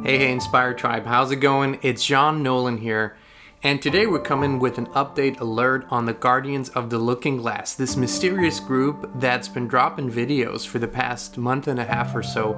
Hey, Inspired Tribe, how's it going? It's Jean Nolan here, and today we're coming with an update alert on the Guardians of the Looking Glass, this mysterious group that's been dropping videos for the past month and a half or so.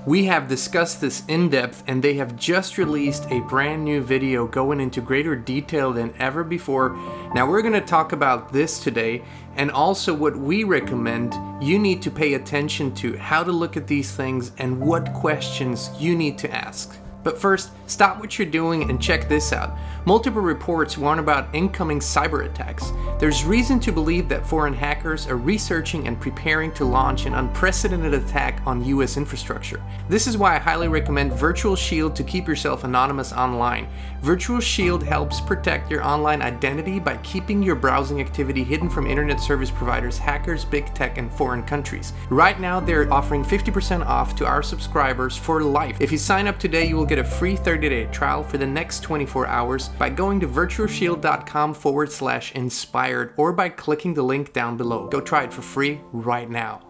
We have discussed this in depth, and they have just released a brand new video going into greater detail than ever before. Now we're going to talk about this today, and also what we recommend you need to pay attention to, how to look at these things, and what questions you need to ask. But first, stop what you're doing and check this out. Multiple reports warn about incoming cyber attacks. There's reason to believe that foreign hackers are researching and preparing to launch an unprecedented attack on US infrastructure. This is why I highly recommend Virtual Shield to keep yourself anonymous online. Virtual Shield helps protect your online identity by keeping your browsing activity hidden from internet service providers, hackers, big tech, and foreign countries. Right now, they're offering 50% off to our subscribers for life. If you sign up today, you will get a free 30-day trial for the next 24 hours by going to virtualshield.com/inspired or by clicking the link down below. Go try it for free right now.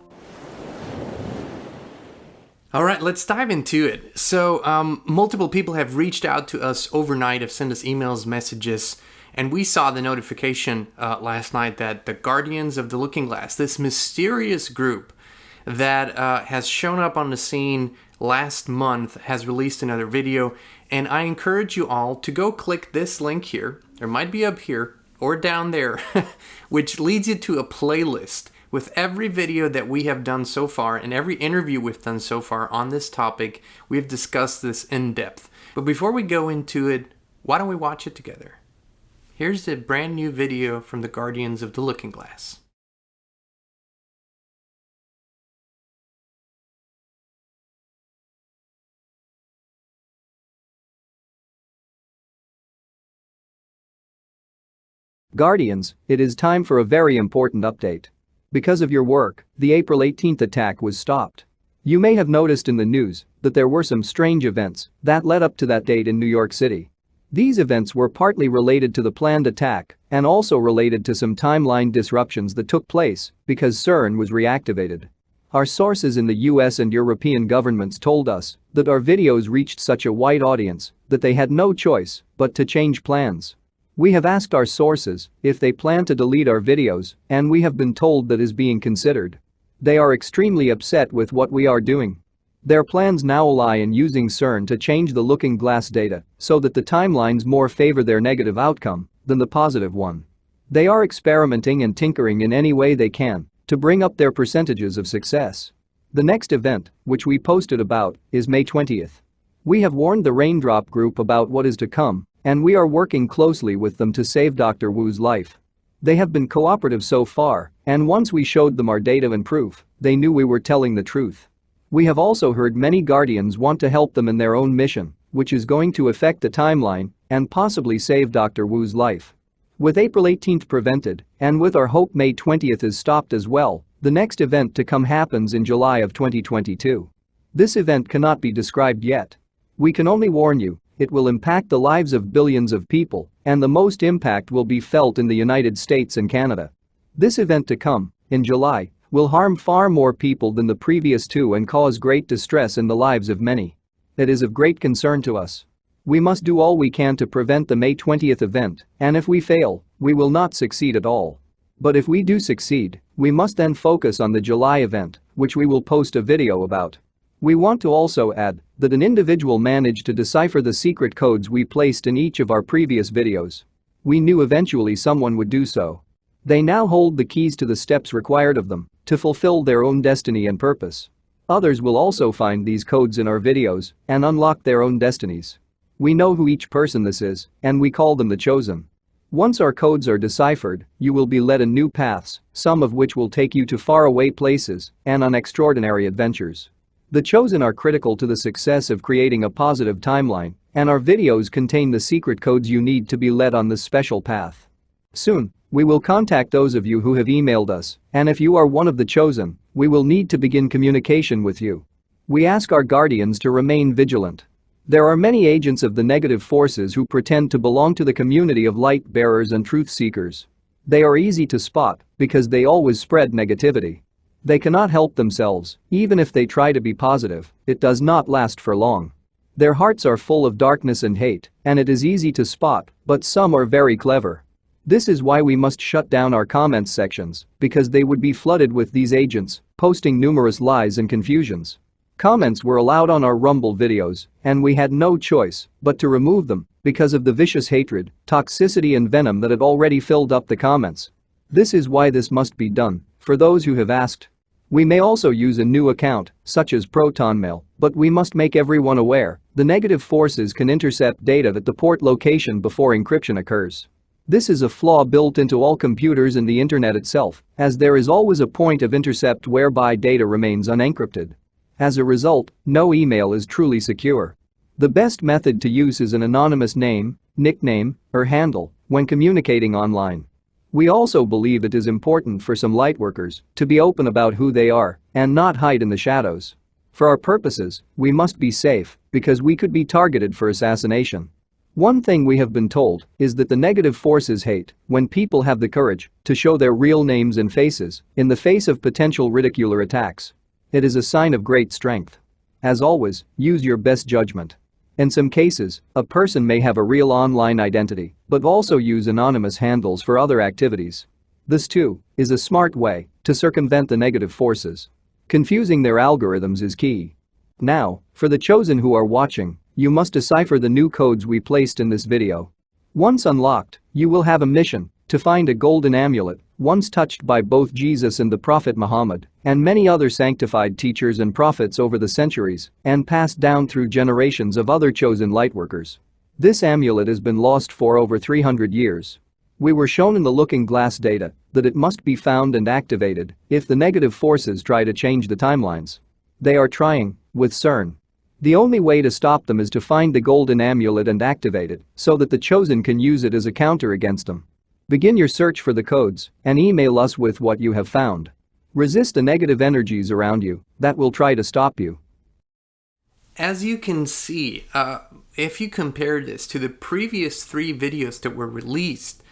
All right, let's dive into it. So multiple people have reached out to us overnight, have sent us emails, messages, and we saw the notification last night that the Guardians of the Looking Glass, this mysterious group that has shown up on the scene last month, has released another video. And I encourage you all to go click this link here. There might be up here or down there, which leads you to a playlist with every video that we have done so far and every interview we've done so far on this topic. We've discussed this in depth. But before we go into it, why don't we watch it together? Here's the brand new video from the Guardians of the Looking Glass. Guardians, it is time for a very important update. Because of your work, the April 18th attack was stopped. You may have noticed in the news that there were some strange events that led up to that date in New York City. These events were partly related to the planned attack and also related to some timeline disruptions that took place because CERN was reactivated. Our sources in the US and European governments told us that our videos reached such a wide audience that they had no choice but to change plans. We have asked our sources if they plan to delete our videos, and we have been told that is being considered. They are extremely upset with what we are doing. Their plans now lie in using CERN to change the Looking Glass data so that the timelines more favor their negative outcome than the positive one. They are experimenting and tinkering in any way they can to bring up their percentages of success. The next event, which we posted about, is May 20th. We have warned the Raindrop Group about what is to come, and we are working closely with them to save Dr. Wu's life. They have been cooperative so far, and once we showed them our data and proof, they knew we were telling the truth. We have also heard many Guardians want to help them in their own mission, which is going to affect the timeline and possibly save Dr. Wu's life. With April 18th prevented, and with our hope May 20th is stopped as well, the next event to come happens in July of 2022. This event cannot be described yet. We can only warn you. It will impact the lives of billions of people, and the most impact will be felt in the United States and Canada. This event to come, in July, will harm far more people than the previous two and cause great distress in the lives of many. It is of great concern to us. We must do all we can to prevent the May 20th event, and if we fail, we will not succeed at all. But if we do succeed, we must then focus on the July event, which we will post a video about. We want to also add that an individual managed to decipher the secret codes we placed in each of our previous videos. We knew eventually someone would do so. They now hold the keys to the steps required of them to fulfill their own destiny and purpose. Others will also find these codes in our videos and unlock their own destinies. We know who each person this is, and we call them the Chosen. Once our codes are deciphered, you will be led in new paths, some of which will take you to faraway places and on extraordinary adventures. The Chosen are critical to the success of creating a positive timeline, and our videos contain the secret codes you need to be led on this special path. Soon, we will contact those of you who have emailed us, and if you are one of the Chosen, we will need to begin communication with you. We ask our Guardians to remain vigilant. There are many agents of the negative forces who pretend to belong to the community of light bearers and truth seekers. They are easy to spot because they always spread negativity. They cannot help themselves, even if they try to be positive, it does not last for long. Their hearts are full of darkness and hate, and it is easy to spot, but some are very clever. This is why we must shut down our comments sections, because they would be flooded with these agents, posting numerous lies and confusions. Comments were allowed on our Rumble videos, and we had no choice but to remove them because of the vicious hatred, toxicity and venom that had already filled up the comments. This is why this must be done, for those who have asked. We may also use a new account, such as ProtonMail, but we must make everyone aware the negative forces can intercept data at the port location before encryption occurs. This is a flaw built into all computers and the internet itself, as there is always a point of intercept whereby data remains unencrypted. As a result, no email is truly secure. The best method to use is an anonymous name, nickname, or handle when communicating online. We also believe it is important for some lightworkers to be open about who they are and not hide in the shadows. For our purposes, we must be safe because we could be targeted for assassination. One thing we have been told is that the negative forces hate when people have the courage to show their real names and faces in the face of potential ridiculer attacks. It is a sign of great strength. As always, use your best judgment. In some cases, a person may have a real online identity, but also use anonymous handles for other activities. This too is a smart way to circumvent the negative forces. Confusing their algorithms is key. Now, for the chosen who are watching, you must decipher the new codes we placed in this video. Once unlocked, you will have a mission to find a golden amulet, once touched by both Jesus and the Prophet Muhammad, and many other sanctified teachers and prophets over the centuries, and passed down through generations of other chosen lightworkers. This amulet has been lost for over 300 years. We were shown in the looking glass data that it must be found and activated if the negative forces try to change the timelines. They are trying, with CERN. The only way to stop them is to find the golden amulet and activate it so that the chosen can use it as a counter against them. Begin your search for the codes and email us with what you have found. Resist the negative energies around you that will try to stop you. As you can see, if you compare this to the previous 3 videos that were released,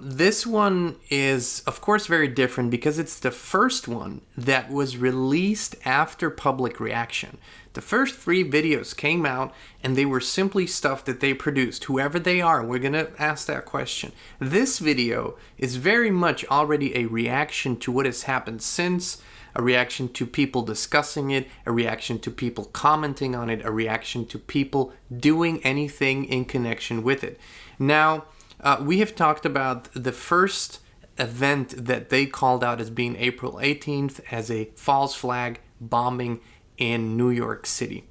this one is of course very different because it's the first one that was released after public reaction. The first 3 videos came out and they were simply stuff that they produced, whoever they are. We're gonna ask that question. This video is very much already a reaction to what has happened since, a reaction to people discussing it, a reaction to people commenting on it, a reaction to people doing anything in connection with it. Now, we have talked about the first event that they called out as being April 18th as a false flag bombing in New York City.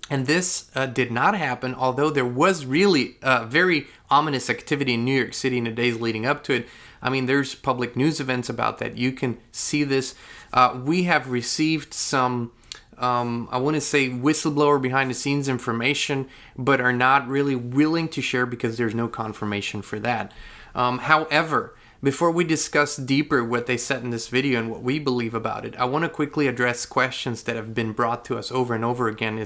And this did not happen, although there was really very ominous activity in New York City in the days leading up to it. I mean, there's public news events about that. You can see this. We have received some, I want to say whistleblower behind the scenes information, but are not really willing to share because there's no confirmation for that. However, before we discuss deeper what they said in this video and what we believe about it, I want to quickly address questions that have been brought to us over and over again.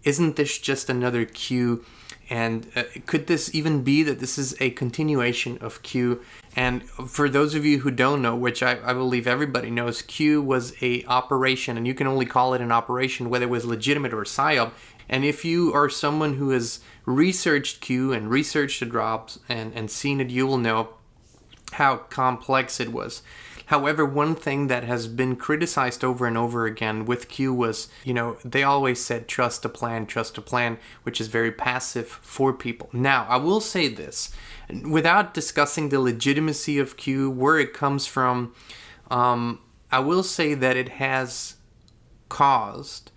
Isn't this just another Q? And could this even be that this is a continuation of Q? And for those of you who don't know, which I believe everybody knows, Q was a operation, and you can only call it an operation whether it was legitimate or psyop. And if you are someone who has researched Q and researched the drops and seen it, you will know how complex it was. However, one thing that has been criticized over and over again with Q was, they always said trust the plan, which is very passive for people. Now, I will say this, without discussing the legitimacy of Q, where it comes from, I will say that it has caused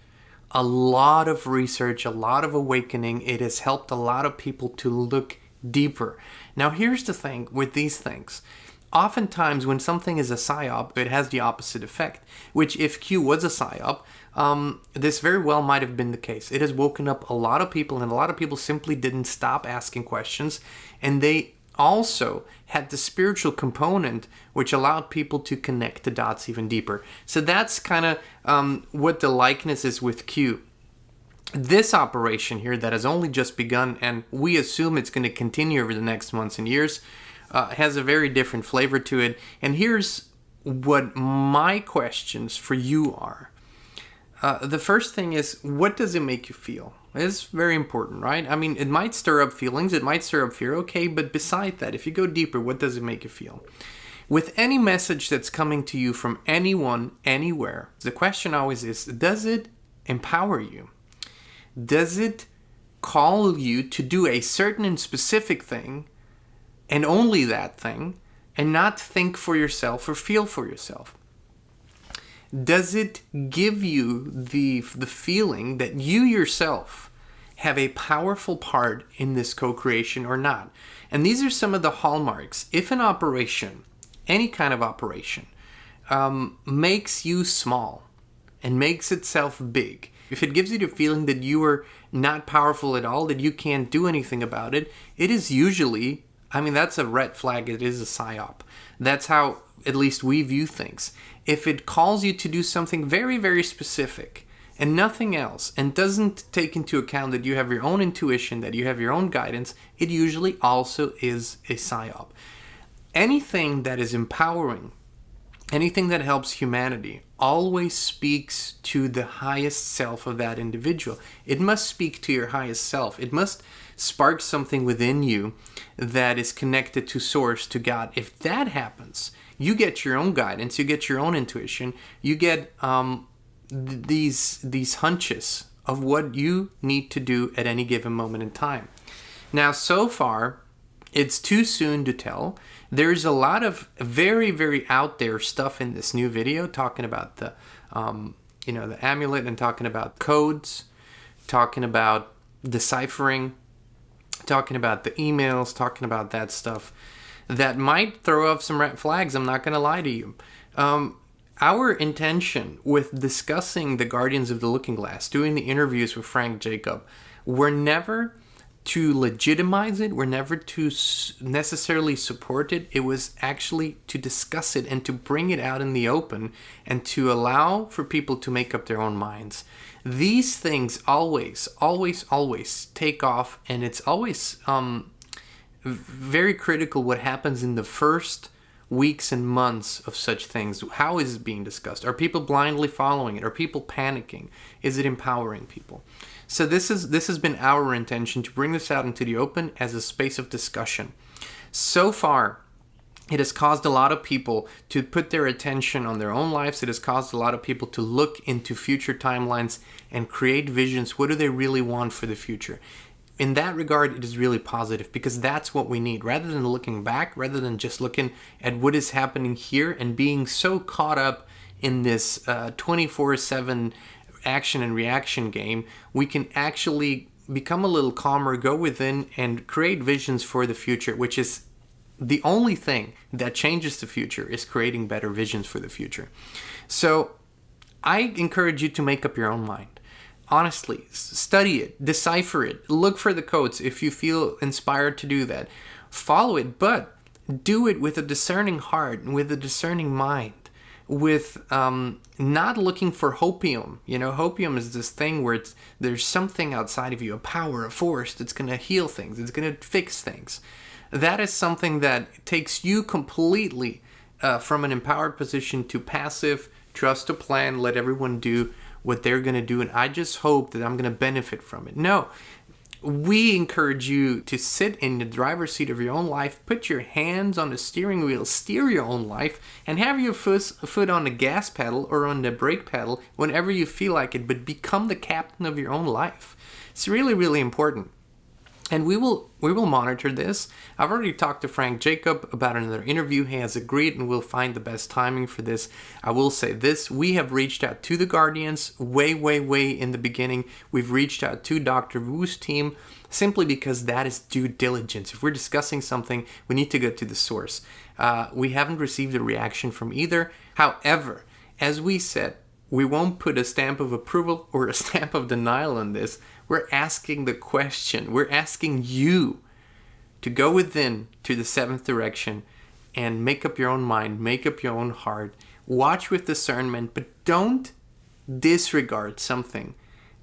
a lot of research, a lot of awakening. It has helped a lot of people to look deeper. Now, here's the thing with these things. Oftentimes, when something is a psyop, it has the opposite effect, which if Q was a psyop, this very well might have been the case. It has woken up a lot of people, and a lot of people simply didn't stop asking questions, and they also had the spiritual component, which allowed people to connect the dots even deeper. So that's kind of what the likeness is with Q. This operation here that has only just begun, and we assume it's going to continue over the next months and years, has a very different flavor to it. And here's what my questions for you are. The first thing is, what does it make you feel? is very important, right? I mean, it might stir up feelings, it might stir up fear, okay, but beside that, if you go deeper, what does it make you feel? With any message that's coming to you from anyone, anywhere, the question always is, does it empower you? Does it call you to do a certain and specific thing, and only that thing, and not think for yourself or feel for yourself? Does it give you the feeling that you yourself have a powerful part in this co-creation or not? And these are some of the hallmarks. If an operation, any kind of operation, makes you small and makes itself big, if it gives you the feeling that you are not powerful at all, that you can't do anything about it, it is usually, I mean, that's a red flag. It is a psyop. That's how at least we view things. If it calls you to do something very, very specific and nothing else, and doesn't take into account that you have your own intuition, that you have your own guidance, it usually also is a psyop. Anything that is empowering, anything that helps humanity, always speaks to the highest self of that individual. It must speak to your highest self. It must spark something within you that is connected to Source, to God. If that happens, you get your own guidance, you get your own intuition, you get these hunches of what you need to do at any given moment in time. Now, so far, it's too soon to tell. There's a lot of very, very out there stuff in this new video talking about the amulet, and talking about codes, talking about deciphering, talking about the emails, talking about that stuff that might throw up some red flags. I'm not going to lie to you. Our intention with discussing the Guardians of the Looking Glass, doing the interviews with Frank Jacob, were never to legitimize it, were never to necessarily support it. It was actually to discuss it and to bring it out in the open and to allow for people to make up their own minds. These things always take off, and it's always very critical what happens in the first weeks and months of such things. How is it being discussed? Are people blindly following it? Are people panicking? Is it empowering people? So this has been our intention, to bring this out into the open as a space of discussion. So far, it has caused a lot of people to put their attention on their own lives. It has caused a lot of people to look into future timelines and create visions. What do they really want for the future? In that regard, it is really positive, because that's what we need. Rather than looking back, rather than just looking at what is happening here and being so caught up in this 24/7 action and reaction game, we can actually become a little calmer, go within, and create visions for the future, which is the only thing that changes the future, is creating better visions for the future. So I encourage you to make up your own mind. Honestly, study it, decipher it, look for the codes if you feel inspired to do that. Follow it, but do it with a discerning heart and with a discerning mind, with not looking for hopium. You know, hopium is this thing where there's something outside of you, a power, a force that's going to heal things, it's going to fix things. That is something that takes you completely from an empowered position to passive, trust a plan, let everyone do what they're going to do, and I just hope that I'm going to benefit from it. No, we encourage you to sit in the driver's seat of your own life, put your hands on the steering wheel, steer your own life, and have your foot on the gas pedal or on the brake pedal whenever you feel like it, but become the captain of your own life. It's really, really important. And we will monitor this. I've already talked to Frank Jacob about another interview. He has agreed, and we'll find the best timing for this. I will say this: we have reached out to the Guardians way in the beginning. We've reached out to Dr. Wu's team simply because that is due diligence. If we're discussing something, we need to go to the source. We haven't received a reaction from either. However, as we said, we won't put a stamp of approval or a stamp of denial on this. We're asking the question. We're asking you to go within to the seventh direction and make up your own mind, make up your own heart, watch with discernment, but don't disregard something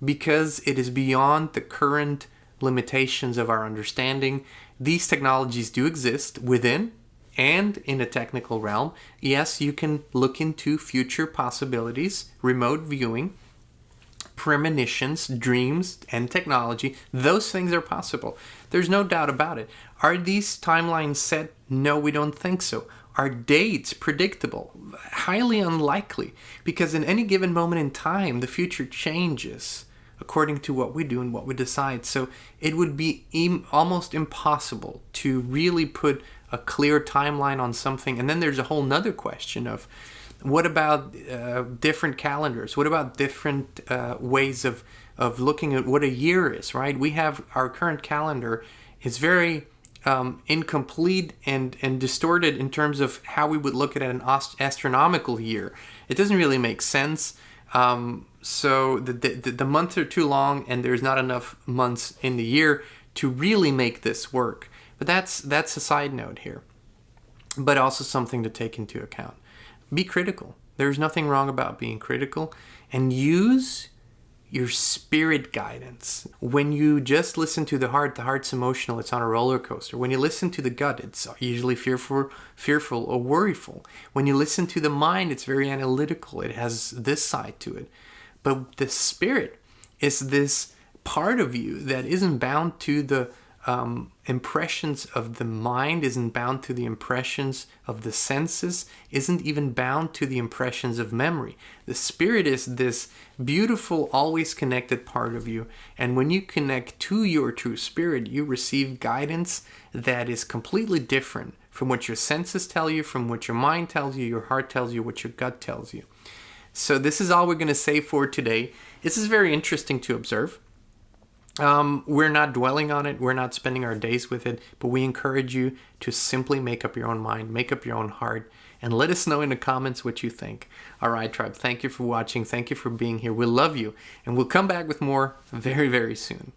because it is beyond the current limitations of our understanding. These technologies do exist within and in a technical realm. Yes, you can look into future possibilities, remote viewing, premonitions, dreams, and technology. Those things are possible. There's no doubt about it. Are these timelines set? No, we don't think so. Are dates predictable? Highly unlikely, because in any given moment in time, the future changes according to what we do and what we decide. So it would be almost impossible to really put a clear timeline on something. And then there's a whole nother question of, what about different calendars? What about different ways of looking at what a year is, right? We have our current calendar is very incomplete and distorted in terms of how we would look at an astronomical year. It doesn't really make sense. So the months are too long, and there's not enough months in the year to really make this work. But that's a side note here, but also something to take into account. Be critical. There's nothing wrong about being critical, and use your spirit guidance. When you just listen to the heart's emotional, it's on a roller coaster. When you listen to the gut, it's usually fearful or worryful. When you listen to the mind, it's very analytical. It has this side to it. But the spirit is this part of you that isn't bound to the impressions of the mind, isn't bound to the impressions of the senses, isn't even bound to the impressions of memory. The spirit is this beautiful, always connected part of you. And when you connect to your true spirit, you receive guidance that is completely different from what your senses tell you, from what your mind tells you, your heart tells you, what your gut tells you. So this is all we're going to say for today. This is very interesting to observe. We're not dwelling on it. We're not spending our days with it, but we encourage you to simply make up your own mind, make up your own heart, and let us know in the comments what you think. All right, tribe, thank you for watching. Thank you for being here. We love you, and we'll come back with more very, very soon.